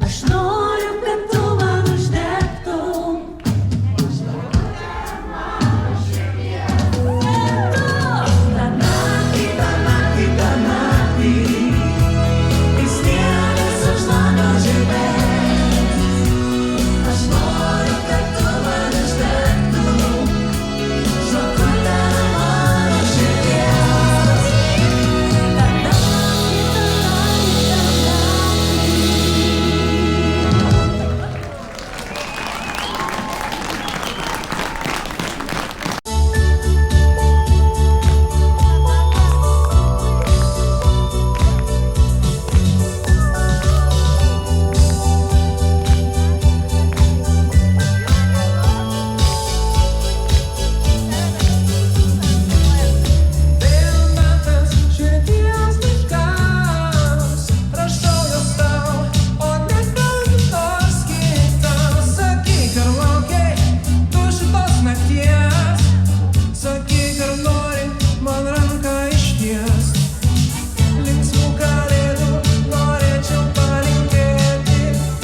Aš noriu, kad tu man uždegtum. Ta naktį, kai sniegas už lango žibės. Aš noriu, kad tu man uždegtum. Žvakutę mano širdies. Ta naktį. Metas širdies laiškams, rašau juos tau, o ne kam nors kitam. Sakyk, ar laukiai tu šitos nakties, sakyk, ar nori man ranką išties. Linksmų kalėdų norėčiau palinkėti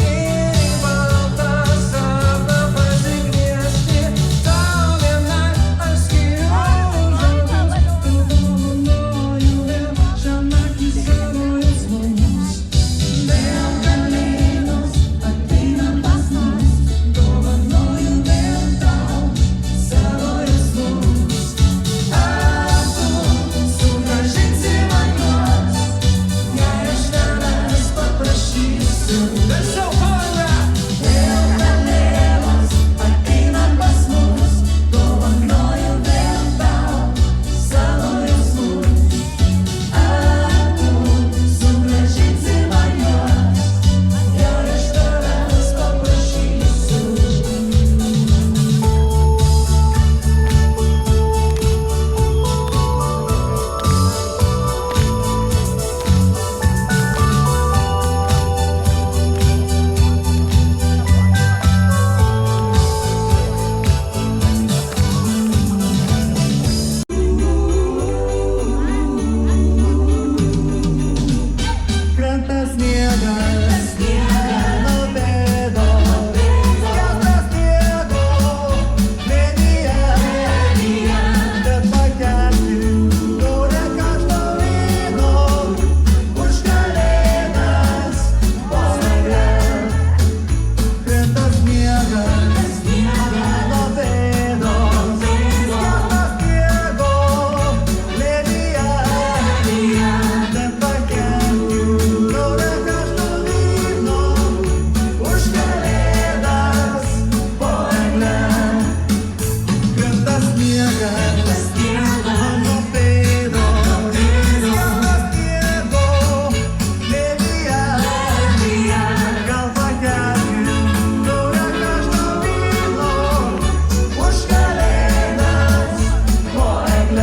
ir į baltą sapną pasikviesti. Tau vienai aš skiriu žodžius, tu dovanoju vėl šią naktį savo jausmus. Vėl kalėdos ateina pas mus, dovanoju vėl tau savo jausmus. Ar tu sugrąžinsi man juos, jei aš tavęs paprašysiu? Garsiau banga! Vėl kalėdos ateina pas mus, dovanoju vėl tau savo jausmus. Ar tu sugrąžinsi man juos, jei aš tavęs paprašysiu? Krenta sniegas, nuo pėdos, skęsta sniego lėnyje, bet pakelti taurę karšto vyno už kalėdas po egle. Krenta sniegas, nuo pėdos, skęsta sniego lėnyje, bet pakelti taurę karšto vyno už kalėdas po egle. Krenta sniegas, nuo pėdos, skęsta sniego lėnyje, gal pakelti taurę karšto vyno už kalėdas po egle.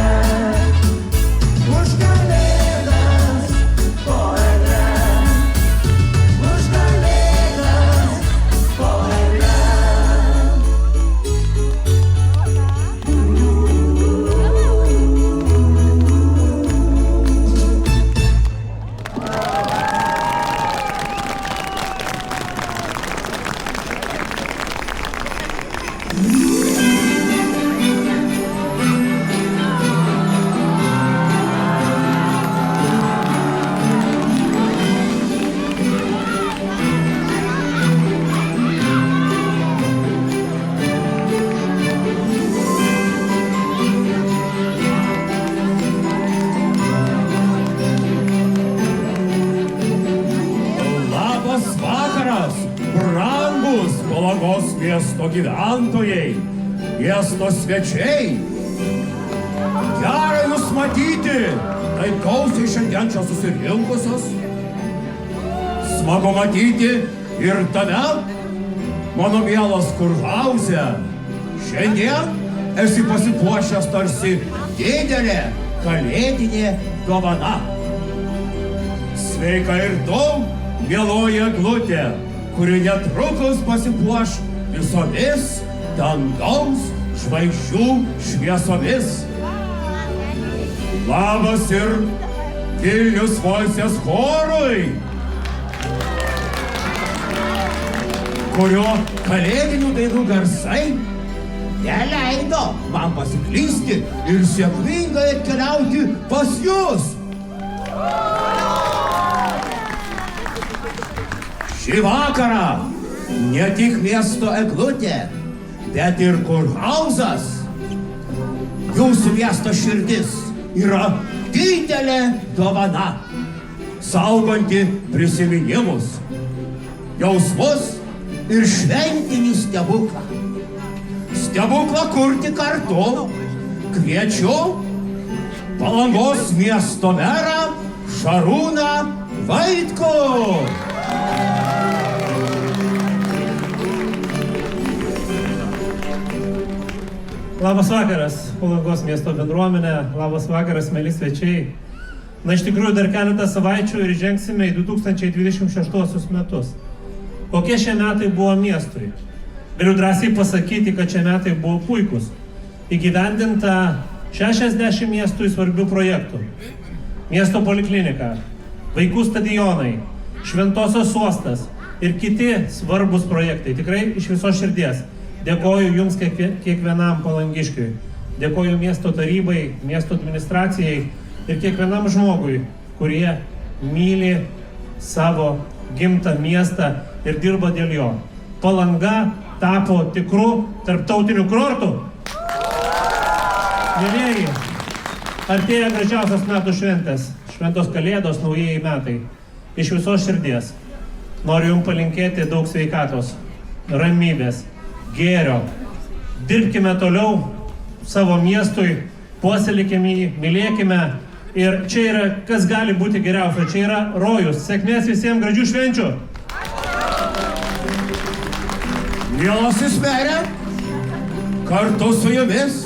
Už kalėdas po egle. Už kalėdas po egle. Labas vakaras, brangūs Palangos miesto gyventojai, miesto svečiai. Gera jūs matyti, taip gausiai šiandien čia susirinkusios. Smagu matyti ir tave, mano mielas kurhauze. Šiandien esi pasipuošęs tarsi didelė kalėdinė dovana. Sveika ir tu, mieloji eglutė, kuri netrukus pasipuoš visomis dangaus žvaigždžių šviesomis. Labas ir Vilnius Voices chorui. kurio kalėdinių dainų garsai neleido man pasiklysti ir sėkmingai atkeliauti pas jūs. Šį vakarą ne tik miesto eglutė, bet ir kurhauzas, jūsų miesto širdis, yra didelė dovana, sauganti prisiminimus, jausmus ir šventinį stebuklą. Stebuklą kurti kartu kviečiu Palangos miesto merą Šarūną Vaitkų. Labas vakaras, Palangos miesto bendruomenė, labas vakaras, mieli svečiai. Na, iš tikrųjų, dar keletą savaičių ir žengsime į 2026 metus. Kokie šie metai buvo miestui? Galiu drąsiai pasakyti, kad šie metai buvo puikus. Įgyvendinta 60 miestui svarbių projektų. Miesto poliklinika, vaikų stadionai, Šventosios uostas ir kiti svarbus projektai. Tikrai iš visos širdies. Dėkoju jums kiekvienam palangiškiui. Dėkoju miesto tarybai, miesto administracijai ir kiekvienam žmogui, kurie myli savo gimtą miestą ir dirba dėl jo. Palanga tapo tikrų tarptautinių kurortų. Mielieji, artėja gražiausios metų šventės, šventos kalėdos, naujieji metai. Iš visos širdies noriu jums palinkėti daug sveikatos, ramybės, gėrio. Dirbkime toliau savo miestui, puoselėkime jį, mylėkime. Ir čia yra, kas gali būti geriausio, čia yra rojus. Sėkmės visiems, gražių švenčių. Mielasis mere, kartu su jumis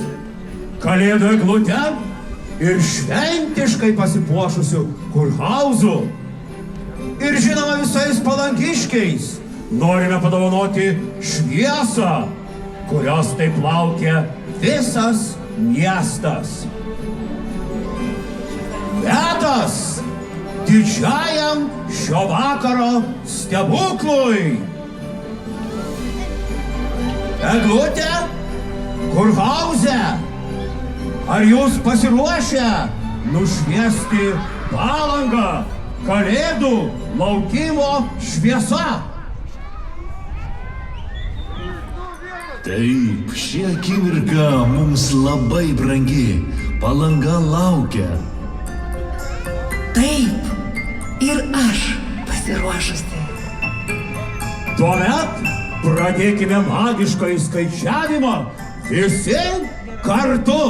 kalėdų eglute ir šventiškai pasipuošusiu kurhauzu. Ir žinoma visais palangiškiais norime padovanoti šviesą, kurios taip laukia visas miestas. Metas didžiajam šio vakaro stebuklui. Eglutė, kurhauze, ar jūs pasiruošę nušviesti Palangą kalėdų laukimo šviesa? Taip, ši akimirka mums labai brangi. Palanga laukia. Taip, ir aš pasiruošusi. Tuomet pradėkime magišką įskaičiavimą visi kartu.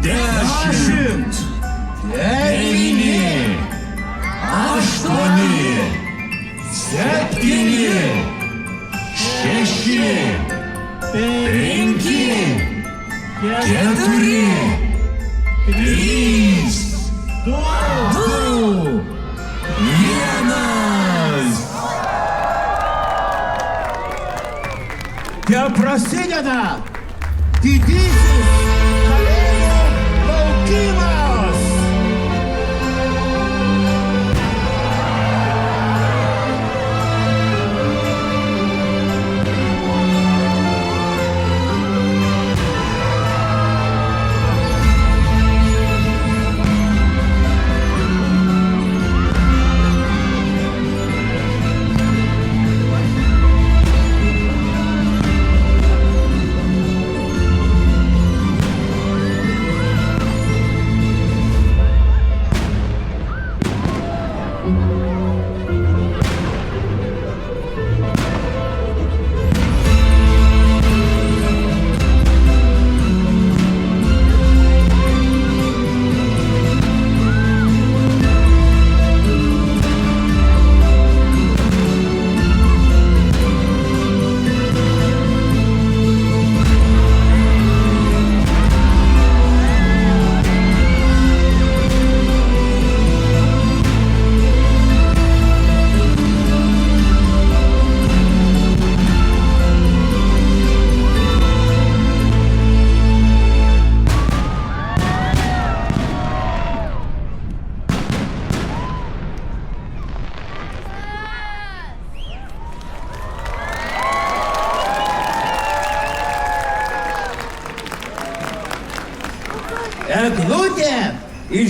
10, 9, 8, 7, 6, 5, 4, 3, 2, 1. Prasideda didysis kalėdų laukimas.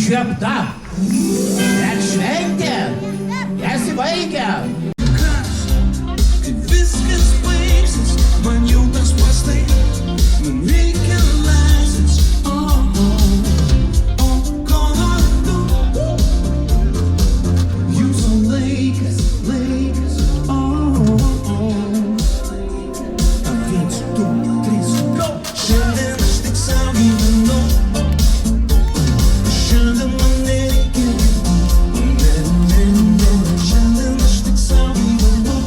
išvepta. Bet šventė nesibaigia. Kai viskas baigsis, man jau tas pats tai, man reikia laisvės. Ko nori tu? Jūsų laikas. 1, 2, 3, go! Šiandien aš tik sau gyvenu. Šiandien man nereikia kitų. Šiandien aš tik sau gyvenu.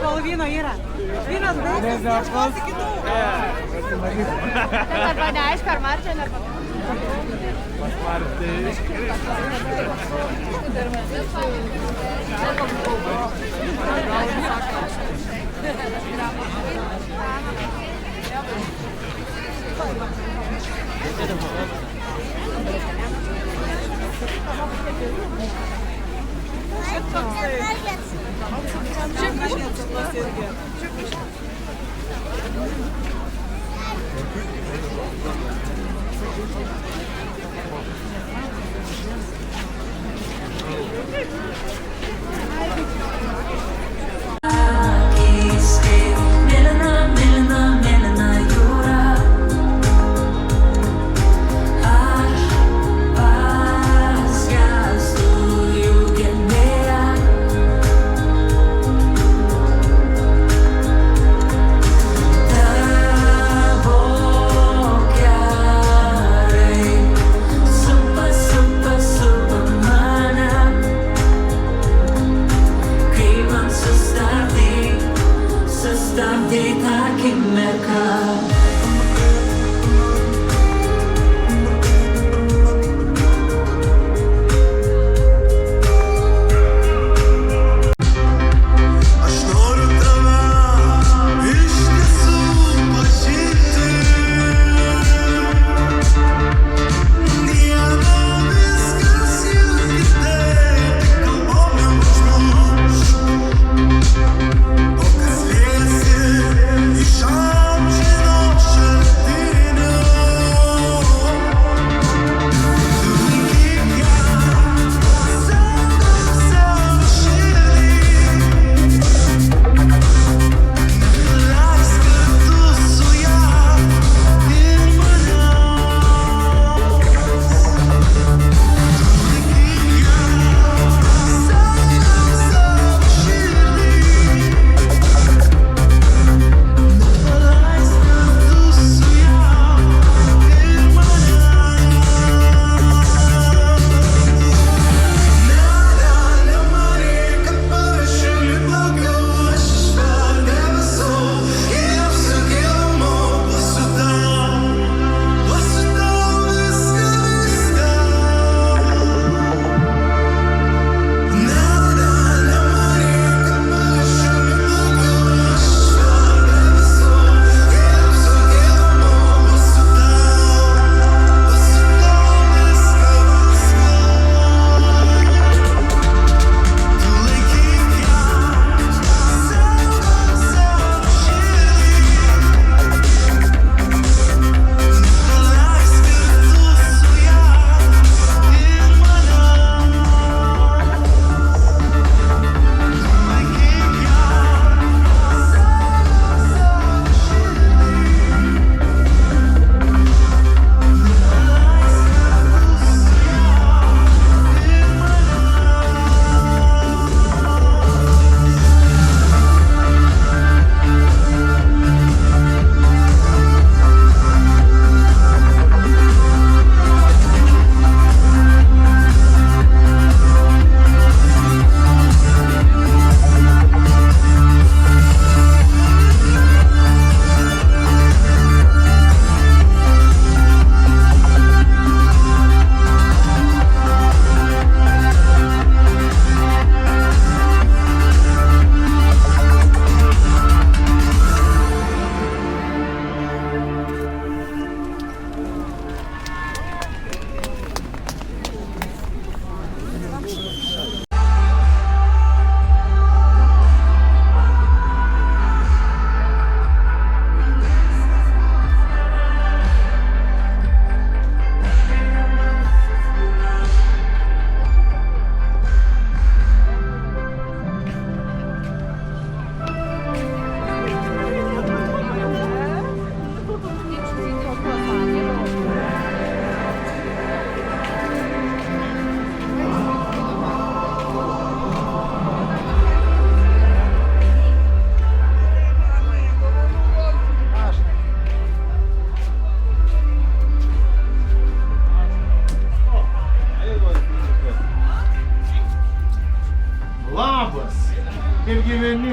Kol vyno yra. Vynas baigtas, ieškosi kitų. Arba neaišku, ar Marčia, arba...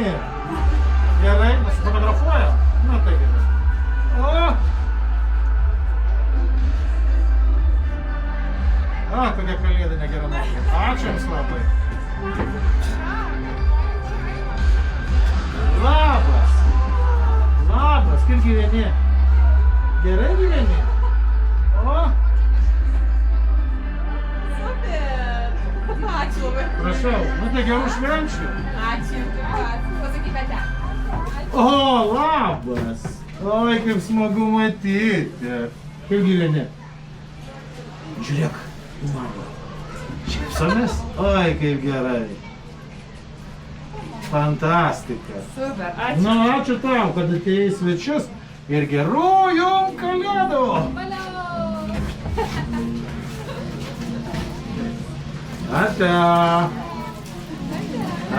gyveni? Gerai, nusifotografuoja? Na tai gerai. Kokia kalėdinė gera nuotrauka. Ačiū Jums labai. Labas. Labas, kaip gyveni? Gerai gyveni? Super. Ačiū labai. Prašau, nu tai gerų švenčių. Ačiū. Pasakyk, ate. Labas. Oi, kaip smagu matyti. Kaip gyveni? Žiūrėk, mama. Šypsomės? Oi, kaip gerai. Fantastika. Super, ačiū. Nu, ačiū tau, kad atėjai į svečius ir gerų jum kalėdų. Ate.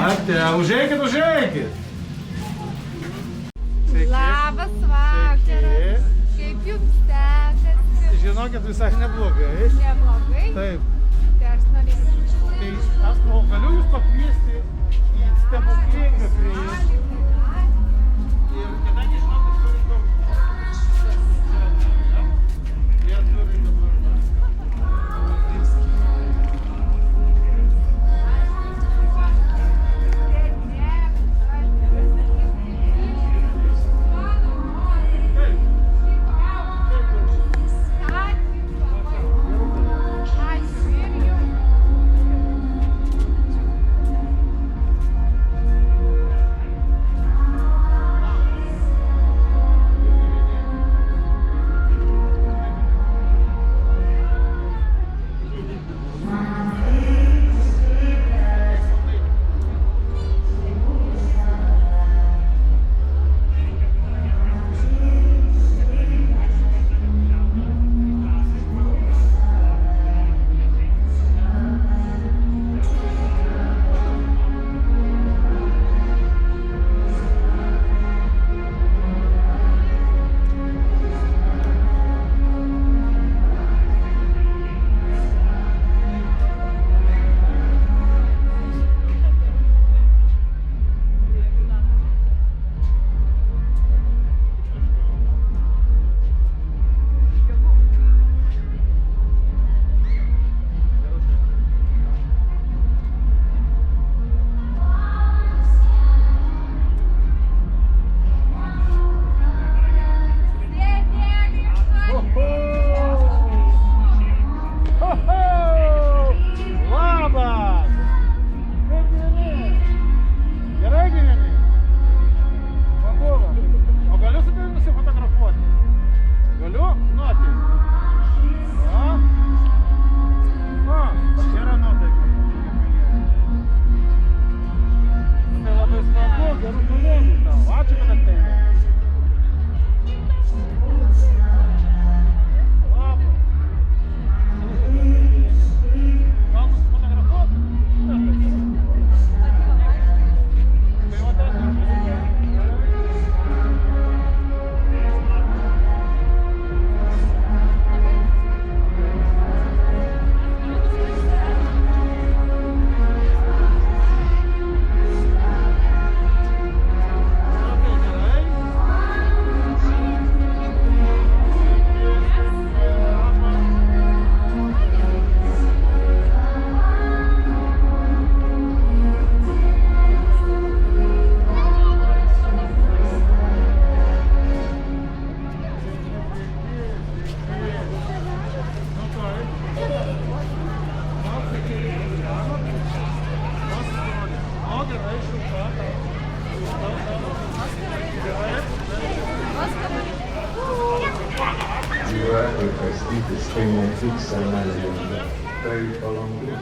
Ate, užeikit, užeikit. Labas vakaras. Kaip jums sekasi? Žinokit, visai neblogai. Neblogai? Taip. Tai aš norėčiau. Tai aš galiu jūs pakviesti į stebuklingą priėjimą. Ir kadangi žinau, kad turi daug jie turi dabar. Gyva ir kastytis, tai ne tik senelė, tai palangų.